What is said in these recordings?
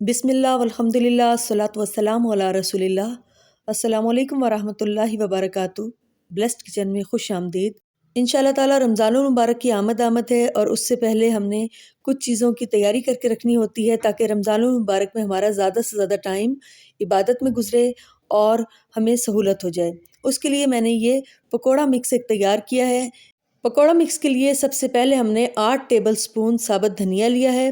बिस्मिल्लाह वल्हम्दुलिल्लाह अस्सलातु वस्सलामु अला रसूलिल्लाह। अस्सलामु अलैकुम वरहमतुल्लाहि वबरकातुहू। ब्लेस्ड किचन में खुश आमदीद। इंशाअल्लाह ताला रमज़ानुल मुबारक की आमद है और उससे पहले हमने कुछ चीज़ों की तैयारी करके रखनी होती है ताकि रमज़ानुल मुबारक में हमारा ज़्यादा से ज़्यादा टाइम इबादत में गुजरे और हमें सहूलत हो जाए। उसके लिए मैंने ये पकौड़ा मिक्स एक तैयार किया है। पकौड़ा मिक्स के लिए सबसे पहले हमने 8 टेबल स्पून साबुत धनिया लिया है।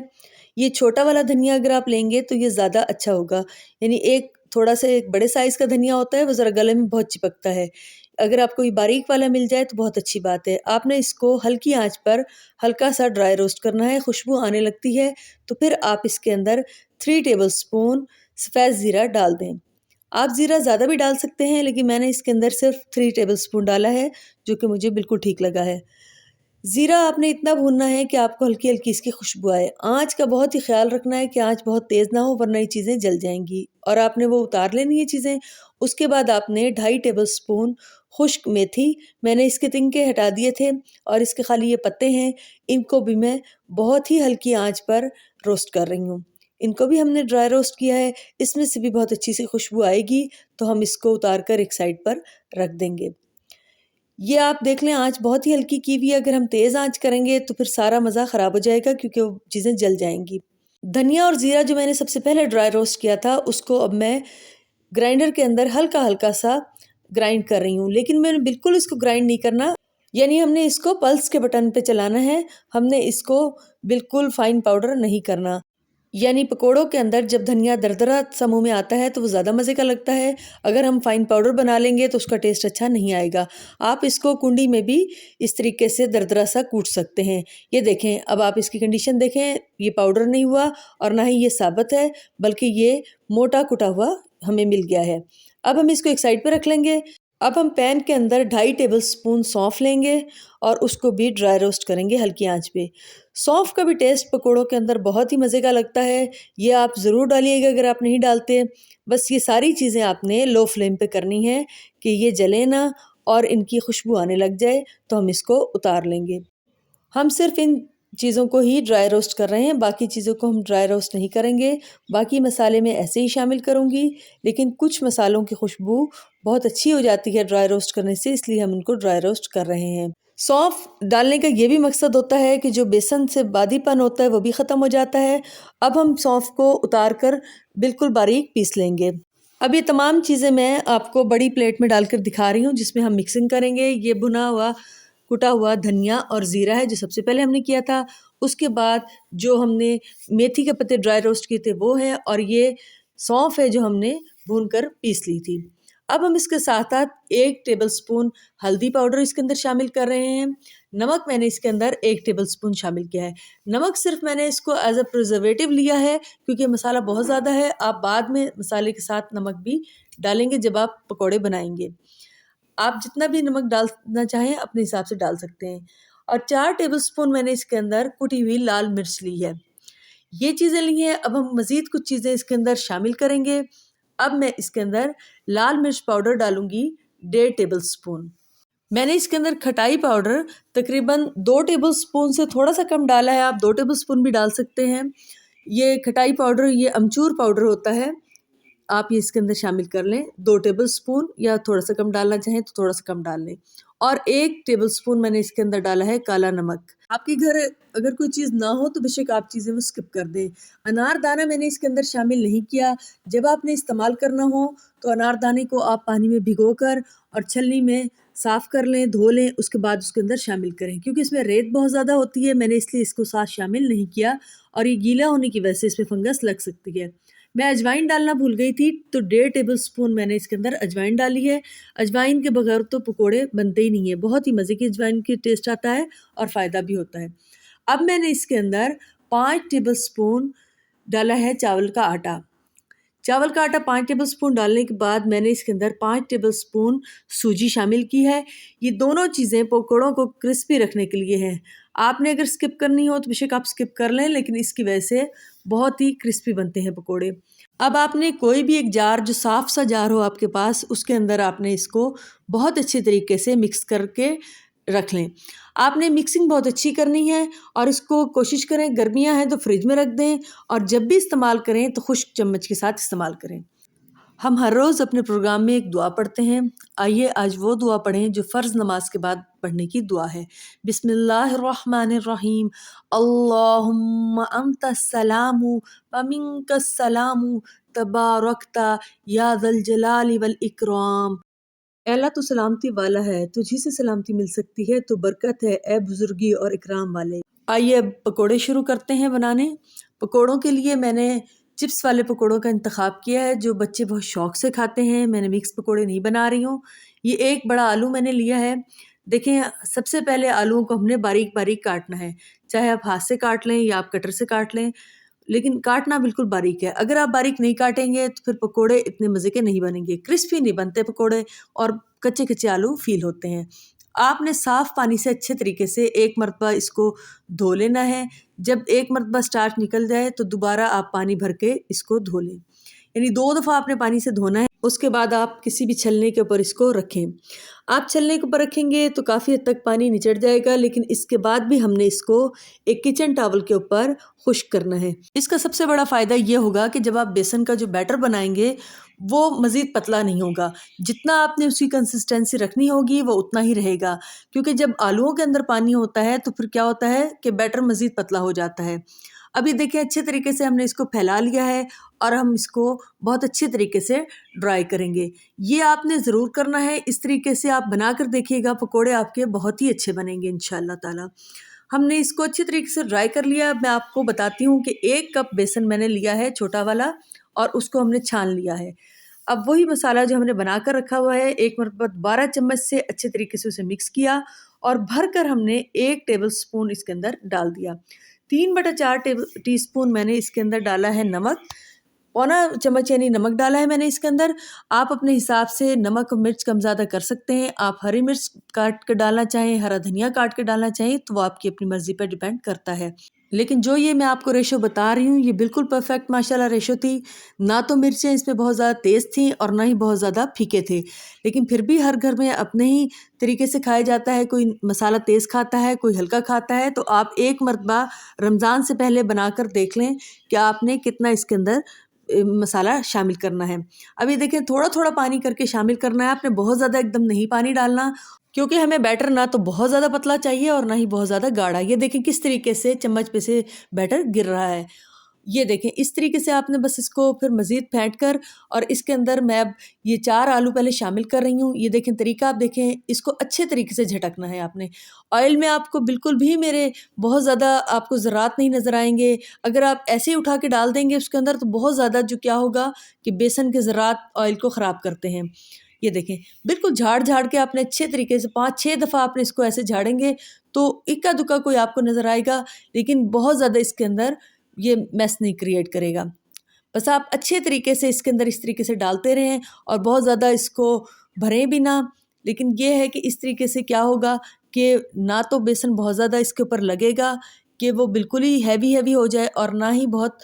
ये छोटा वाला धनिया अगर आप लेंगे तो ये ज़्यादा अच्छा होगा। यानी एक थोड़ा सा एक बड़े साइज़ का धनिया होता है, वो ज़रा गले में बहुत चिपकता है। अगर आपको ये बारीक वाला मिल जाए तो बहुत अच्छी बात है। आपने इसको हल्की आंच पर हल्का सा ड्राई रोस्ट करना है। खुशबू आने लगती है तो फिर आप इसके अंदर 3 टेबल स्पून सफ़ेद ज़ीरा डाल दें। आप ज़ीरा ज़्यादा भी डाल सकते हैं, लेकिन मैंने इसके अंदर सिर्फ 3 टेबल स्पून डाला है, जो कि मुझे बिल्कुल ठीक लगा है। ज़ीरा आपने इतना भूनना है कि आपको हल्की-हल्की इसकी खुशबू आए। आँच का बहुत ही ख़्याल रखना है कि आँच बहुत तेज़ ना हो, वरना ये चीज़ें जल जाएँगी और आपने वो उतार लेनी है चीज़ें। उसके बाद आपने 2.5 टेबल स्पून खुश्क मेथी, मैंने इसके तिनके हटा दिए थे और इसके खाली ये पत्ते हैं, इनको भी मैं बहुत ही हल्की आँच पर रोस्ट कर रही हूँ। इनको भी हमने ड्राई रोस्ट किया है, इसमें से भी बहुत अच्छी सी खुशबू आएगी, तो हम इसको उतार कर एक साइड पर रख देंगे। ये आप देख लें, आँच बहुत ही हल्की की हुई है। अगर हम तेज़ आँच करेंगे तो फिर सारा मज़ा ख़राब हो जाएगा, क्योंकि वो चीज़ें जल जाएँगी। धनिया और ज़ीरा जो मैंने सबसे पहले ड्राई रोस्ट किया था, उसको अब मैं ग्राइंडर के अंदर हल्का-हल्का सा ग्राइंड कर रही हूँ। लेकिन मैंने बिल्कुल इसको ग्राइंड नहीं करना, यानी हमने इसको पल्स के बटन पे चलाना है। हमने इसको बिल्कुल फ़ाइन पाउडर नहीं करना। यानी पकोड़ों के अंदर जब धनिया दरदरा सा मुँह में आता है तो वो ज़्यादा मज़े का लगता है। अगर हम फ़ाइन पाउडर बना लेंगे तो उसका टेस्ट अच्छा नहीं आएगा। आप इसको कुंडी में भी इस तरीके से दरदरा सा कूट सकते हैं। ये देखें, अब आप इसकी कंडीशन देखें, ये पाउडर नहीं हुआ और ना ही ये साबुत है, बल्कि ये मोटा कुटा हुआ हमें मिल गया है। अब हम इसको एक साइड पे रख लेंगे। अब हम पैन के अंदर 2.5 टेबल स्पून सौंफ लेंगे और उसको भी ड्राई रोस्ट करेंगे हल्की आंच पे। सौंफ का भी टेस्ट पकोड़ों के अंदर बहुत ही मज़े का लगता है। ये आप ज़रूर डालिएगा अगर आप नहीं डालते। बस ये सारी चीज़ें आपने लो फ्लेम पे करनी है कि ये जले ना और इनकी खुशबू आने लग जाए, तो हम इसको उतार लेंगे। हम सिर्फ इन चीज़ों को ही ड्राई रोस्ट कर रहे हैं, बाकी चीज़ों को हम ड्राई रोस्ट नहीं करेंगे। बाकी मसाले मैं ऐसे ही शामिल करूँगी, लेकिन कुछ मसालों की खुशबू बहुत अच्छी हो जाती है ड्राई रोस्ट करने से, इसलिए हम इनको ड्राई रोस्ट कर रहे हैं। सौंफ डालने का ये भी मकसद होता है कि जो बेसन से बादीपन होता है वो भी ख़त्म हो जाता है। अब हम सौंफ को उतार कर बिल्कुल बारीक पीस लेंगे। अब ये तमाम चीज़ें मैं आपको बड़ी प्लेट में डालकर दिखा रही हूँ, जिसमें हम मिक्सिंग करेंगे। ये भुना हुआ कुटा हुआ धनिया और ज़ीरा है, जो सबसे पहले हमने किया था। उसके बाद जो हमने मेथी के पत्ते ड्राई रोस्ट किए थे वो है, और ये सौंफ है जो हमने भूनकर पीस ली थी। अब हम इसके साथ-साथ 1 टेबल स्पून हल्दी पाउडर इसके अंदर शामिल कर रहे हैं। नमक मैंने इसके अंदर 1 टेबल स्पून शामिल किया है। नमक सिर्फ मैंने इसको एज़ अ प्रिज़र्वेटिव लिया है, क्योंकि मसाला बहुत ज़्यादा है। आप बाद में मसाले के साथ नमक भी डालेंगे जब आप पकौड़े बनाएँगे। आप जितना भी नमक डालना चाहें अपने हिसाब से डाल सकते हैं। और 4 टेबलस्पून मैंने इसके अंदर कुटी हुई लाल मिर्च ली है। ये चीज़ें ली हैं। अब हम मज़ीद कुछ चीज़ें इसके अंदर शामिल करेंगे। अब मैं इसके अंदर लाल मिर्च पाउडर डालूँगी 1.5 टेबलस्पून। मैंने इसके अंदर खटाई पाउडर तकरीबन 2 टेबलस्पून से थोड़ा-सा कम डाला है, आप 2 टेबलस्पून भी डाल सकते हैं। ये खटाई पाउडर, ये अमचूर पाउडर होता है, आप ये इसके अंदर शामिल कर लें 2 टेबलस्पून, या थोड़ा-सा कम डालना चाहें तो थोड़ा-सा कम डाल लें। और 1 टेबलस्पून मैंने इसके अंदर डाला है काला नमक। आपके घर अगर कोई चीज़ ना हो तो बेशक आप चीज़ें वो स्किप कर दें। अनारदाना मैंने इसके अंदर शामिल नहीं किया। जब आपने इस्तेमाल करना हो तो अनारदाने को आप पानी में भिगोकर और छलनी में साफ़ कर लें, धो लें, उसके बाद उसके अंदर शामिल करें। क्योंकि इसमें रेत बहुत ज़्यादा होती है, मैंने इसलिए इसको साथ शामिल नहीं किया और ये गीला होने की वजह से इसमें फंगस लग सकती है। मैं अजवाइन डालना भूल गई थी, तो 1.5 टेबलस्पून मैंने इसके अंदर अजवाइन डाली है। अजवाइन के बगैर तो पकोड़े बनते ही नहीं है। बहुत ही मज़े की अजवाइन की टेस्ट आता है और फ़ायदा भी होता है। अब मैंने इसके अंदर 5 टेबलस्पून डाला है चावल का आटा। चावल का आटा 5 टेबलस्पून डालने के बाद मैंने इसके अंदर 5 टेबलस्पून सूजी शामिल की है। ये दोनों चीज़ें पकोड़ों को क्रिस्पी रखने के लिए हैं। आपने अगर स्किप करनी हो तो बेशक आप स्किप कर लें, लेकिन इसकी वजह से बहुत ही क्रिस्पी बनते हैं पकोड़े। अब आपने कोई भी एक जार, जो साफ़ सा जार हो आपके पास, उसके अंदर आपने इसको बहुत अच्छे तरीके से मिक्स करके रख लें। आपने मिक्सिंग बहुत अच्छी करनी है और इसको कोशिश करें, गर्मियां हैं तो फ्रिज में रख दें और जब भी इस्तेमाल करें तो खुश्क चम्मच के साथ इस्तेमाल करें। हम हर रोज़ अपने प्रोग्राम में एक दुआ पढ़ते हैं। आइए आज वो दुआ पढ़ें जो फ़र्ज़ नमाज के बाद पढ़ने की दुआ है। बिस्मिल्लाहिर्रहमानिर्रहीम। अल्लाहुम्मा अंतस्सलामु व मिनकस्सलामु तबारकता या ज़ल जलाली वल इकराम। ए अल्लाह तू सलामती वाला है, तुझी से सलामती मिल सकती है, तो बरकत है ए बुजुर्गी और इकराम वाले। आइए अब पकोड़े शुरू करते हैं बनाने। पकोड़ों के लिए मैंने चिप्स वाले पकोड़ों का इंतखाब किया है जो बच्चे बहुत शौक़ से खाते हैं। मैंने मिक्स पकोड़े नहीं बना रही हूँ। ये एक बड़ा आलू मैंने लिया है। देखें, सबसे पहले आलूओं को हमने बारीक बारीक काटना है। चाहे आप हाथ से काट लें या आप कटर से काट लें, लेकिन काटना बिल्कुल बारीक है। अगर आप बारीक नहीं काटेंगे तो फिर पकोड़े इतने मज़े के नहीं बनेंगे, क्रिस्पी नहीं बनते पकोड़े और कच्चे कच्चे आलू फील होते हैं। आपने साफ़ पानी से अच्छे तरीके से एक मरतबा इसको धो लेना है। जब एक मरतबा स्टार्च निकल जाए तो दोबारा आप पानी भर के इसको धो लें, यानी 2 दफ़ा आपने पानी से धोना है। उसके बाद आप किसी भी छलनी के ऊपर इसको रखें। आप छलनी के ऊपर रखेंगे तो काफ़ी हद तक पानी निचड़ जाएगा, लेकिन इसके बाद भी हमने इसको एक किचन टॉवल के ऊपर खुश्क करना है। इसका सबसे बड़ा फ़ायदा ये होगा कि जब आप बेसन का जो बैटर बनाएंगे वो मज़ीद पतला नहीं होगा। जितना आपने उसकी कंसिस्टेंसी रखनी होगी वो उतना ही रहेगा, क्योंकि जब आलूओं के अंदर पानी होता है तो फिर क्या होता है कि बैटर मज़ीद पतला हो जाता है। अभी देखिए, अच्छे तरीके से हमने इसको फैला लिया है और हम इसको बहुत अच्छे तरीके से ड्राई करेंगे। ये आपने ज़रूर करना है। इस तरीके से आप बना कर देखिएगा, पकोड़े आपके बहुत ही अच्छे बनेंगे इंशाअल्लाह ताला। हमने इसको अच्छे तरीके से ड्राई कर लिया। मैं आपको बताती हूँ कि 1 कप बेसन मैंने लिया है छोटा वाला और उसको हमने छान लिया है। अब वही मसाला जो हमने बना कर रखा हुआ है, एक मरतबा 12 चम्मच से अच्छे तरीके से उसे मिक्स किया और भर कर हमने 1 टेबल स्पून इसके अंदर डाल दिया। 3/4 टीस्पून मैंने इसके अंदर डाला है नमक। पौना चम्मच यानी नमक डाला है मैंने इसके अंदर। आप अपने हिसाब से नमक और मिर्च कम ज़्यादा कर सकते हैं। आप हरी मिर्च काट कर डालना चाहें, हरा धनिया काट के डालना चाहें तो वो आपकी अपनी मर्ज़ी पर डिपेंड करता है। लेकिन जो ये मैं आपको रेशो बता रही हूँ ये बिल्कुल परफेक्ट माशाल्लाह रेशो थी। ना तो मिर्चें इसमें बहुत ज़्यादा तेज़ थीं और ना ही बहुत ज़्यादा फीके थे। लेकिन फिर भी हर घर में अपने ही तरीके से खाया जाता है। कोई मसाला तेज़ खाता है, कोई हल्का खाता है। तो आप एक मरतबा रमज़ान से पहले बनाकर देख लें कि आपने कितना इसके अंदर मसाला शामिल करना है। अभी देखें, थोड़ा थोड़ा पानी करके शामिल करना है। आपने बहुत ज़्यादा एकदम नहीं पानी डालना, क्योंकि हमें बैटर ना तो बहुत ज़्यादा पतला चाहिए और ना ही बहुत ज़्यादा गाढ़ा। ये देखें किस तरीके से चम्मच पे से बैटर गिर रहा है। ये देखें, इस तरीके से आपने बस इसको फिर मज़ीद फेंट कर और इसके अंदर मैं अब ये 4 आलू पहले शामिल कर रही हूँ। ये देखें तरीका, आप देखें, इसको अच्छे तरीके से झटकना है आपने। ऑयल में आपको बिल्कुल भी मेरे बहुत ज़्यादा आपको ज़रात नहीं नज़र आएंगे। अगर आप ऐसे ही उठा के डाल देंगे उसके अंदर तो बहुत ज़्यादा जो क्या होगा कि बेसन के ज़रात ऑयल को ख़राब करते हैं। ये देखें, बिल्कुल झाड़ झाड़ के आपने अच्छे तरीके से 5-6 दफ़ा आपने इसको ऐसे झाड़ेंगे तो इक्का दुक्का कोई आपको नज़र आएगा, लेकिन बहुत ज़्यादा इसके अंदर ये मैस नहीं क्रिएट करेगा। बस आप अच्छे तरीके से इसके अंदर इस तरीके से डालते रहें और बहुत ज़्यादा इसको भरें भी ना। लेकिन ये है कि इस तरीके से क्या होगा कि ना तो बेसन बहुत ज़्यादा इसके ऊपर लगेगा कि वो बिल्कुल ही हैवी हैवी हो जाए और ना ही बहुत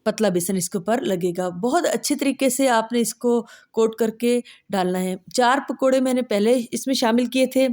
पतला बेसन इसके ऊपर लगेगा। बहुत अच्छे तरीके से आपने इसको कोट करके डालना है। 4 पकोड़े मैंने पहले इसमें शामिल किए थे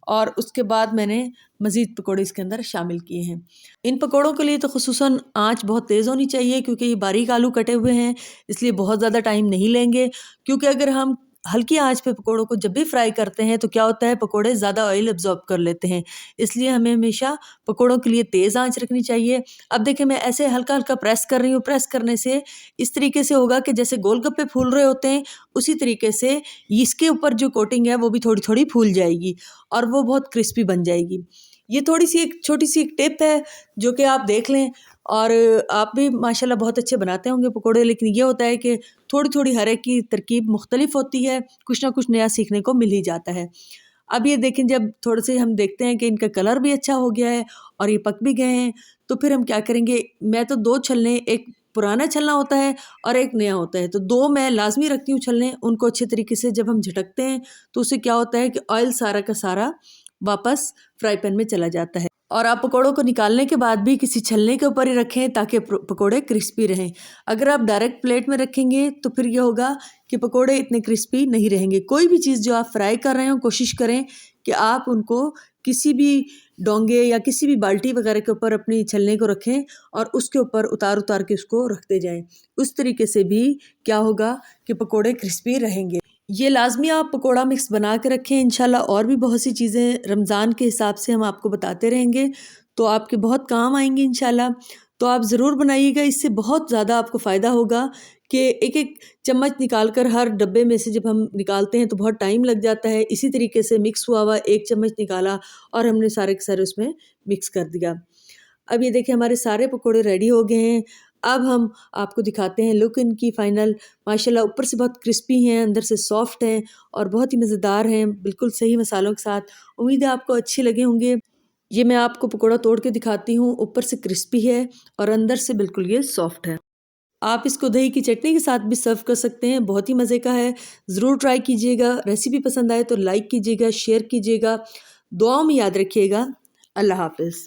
और उसके बाद मैंने मज़ीद पकोड़े इसके अंदर शामिल किए हैं। इन पकोड़ों के लिए तो ख़ुसूसन आँच बहुत तेज़ होनी चाहिए, क्योंकि ये बारीक आलू कटे हुए हैं, इसलिए बहुत ज़्यादा टाइम नहीं लेंगे। क्योंकि अगर हम हल्की आंच पे पकोड़ों को जब भी फ्राई करते हैं तो क्या होता है, पकोड़े ज़्यादा ऑयल एब्जॉर्ब कर लेते हैं। इसलिए हमें हमेशा पकोड़ों के लिए तेज़ आंच रखनी चाहिए। अब देखिए, मैं ऐसे हल्का हल्का प्रेस कर रही हूँ। प्रेस करने से इस तरीके से होगा कि जैसे गोलगप्पे फूल रहे होते हैं, उसी तरीके से इसके ऊपर जो कोटिंग है वो भी थोड़ी थोड़ी फूल जाएगी और वो बहुत क्रिस्पी बन जाएगी। ये थोड़ी सी एक छोटी सी एक टिप है जो कि आप देख लें। और आप भी माशाल्लाह बहुत अच्छे बनाते होंगे पकोड़े, लेकिन ये होता है कि थोड़ी थोड़ी हर एक की तरकीब मुख्तलिफ होती है, कुछ ना कुछ नया सीखने को मिल ही जाता है। अब ये देखें, जब थोड़े से हम देखते हैं कि इनका कलर भी अच्छा हो गया है और ये पक भी गए हैं, तो फिर हम क्या करेंगे, मैं तो 2 छलने, एक पुराना छलना होता है और एक नया होता है, तो 2 मैं लाजमी रखती हूँ छलने। उनको अच्छे तरीके से जब हम झटकते हैं तो उससे क्या होता है कि ऑयल सारा का सारा वापस फ्राई पैन में चला जाता है। और आप पकोड़ों को निकालने के बाद भी किसी छलने के ऊपर ही रखें ताकि पकोड़े क्रिस्पी रहें। अगर आप डायरेक्ट प्लेट में रखेंगे तो फिर ये होगा कि पकोड़े इतने क्रिस्पी नहीं रहेंगे। कोई भी चीज़ जो आप फ्राई कर रहे हो, कोशिश करें कि आप उनको किसी भी डोंगे या किसी भी बाल्टी वगैरह के ऊपर अपनी छलने को रखें और उसके ऊपर उतार उतार के उसको रखते जाएं। उस तरीके से भी क्या होगा कि पकोड़े क्रिस्पी रहेंगे। ये लाजमी आप पकोड़ा मिक्स बना के रखें। इंशाल्लाह और भी बहुत सी चीज़ें रमज़ान के हिसाब से हम आपको बताते रहेंगे, तो आपके बहुत काम आएंगे इंशाल्लाह। तो आप ज़रूर बनाइएगा, इससे बहुत ज़्यादा आपको फ़ायदा होगा कि एक एक चम्मच निकाल कर हर डब्बे में से जब हम निकालते हैं तो बहुत टाइम लग जाता है। इसी तरीके से मिक्स हुआ हुआ एक चम्मच निकाला और हमने सारे के सारे उसमें मिक्स कर दिया। अब ये देखिए हमारे सारे पकोड़े रेडी हो गए हैं। अब हम आपको दिखाते हैं लुक इनकी फ़ाइनल। माशाल्लाह ऊपर से बहुत क्रिस्पी हैं, अंदर से सॉफ्ट हैं और बहुत ही मज़ेदार हैं, बिल्कुल सही मसालों के साथ। उम्मीद है आपको अच्छे लगे होंगे। ये मैं आपको पकोड़ा तोड़ के दिखाती हूँ, ऊपर से क्रिस्पी है और अंदर से बिल्कुल ये सॉफ्ट है। आप इसको दही की चटनी के साथ भी सर्व कर सकते हैं, बहुत ही मज़े का है। ज़रूर ट्राई कीजिएगा। रेसिपी पसंद आए तो लाइक कीजिएगा, शेयर कीजिएगा, दुआओं में याद रखिएगा। अल्लाह हाफ़िज़।